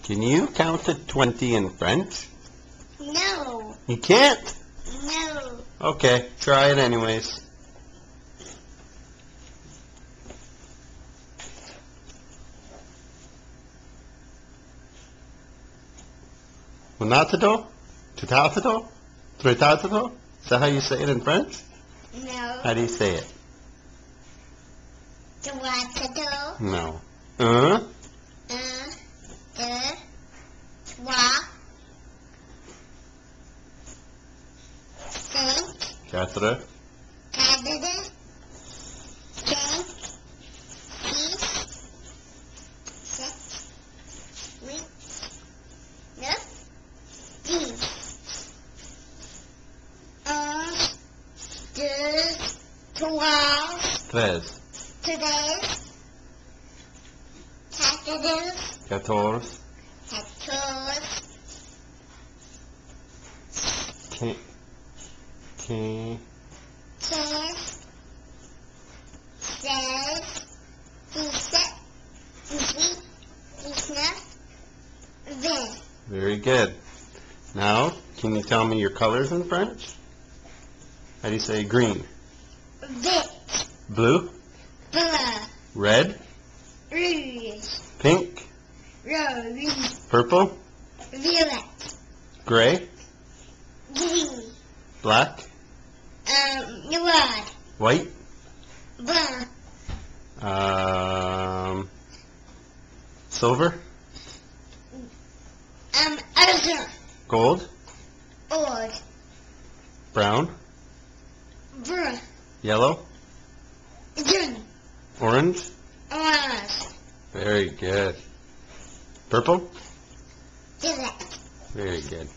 Can you count to 20 in French? No. You can't? No. Okay, try it anyways. Unatado? Tutatado? Tritatato? Is that how you say it in French? No. How do you say it? Tomato. No. Trois. Cinq. Quatre. Quatre. Cinq. Six. Sept. Huit. Neuf. Dix. 11. 12. 13. 13. 13. 14. 14. 14. 15. 15. 16. 16. 17. 18. 19. 20. Very good. Now, can you tell me your colors in French? How do you say green? Vert. Blue? Bleu. Red? Rouge. Pink? Rose. Purple? Violet. Gray? Green. Black? Noir. White? Blanc. Silver? Argent. Gold? Or. Brown? Brun. Yellow? Jaune. Orange? Orange. Very good. Purple? Violet. Very good.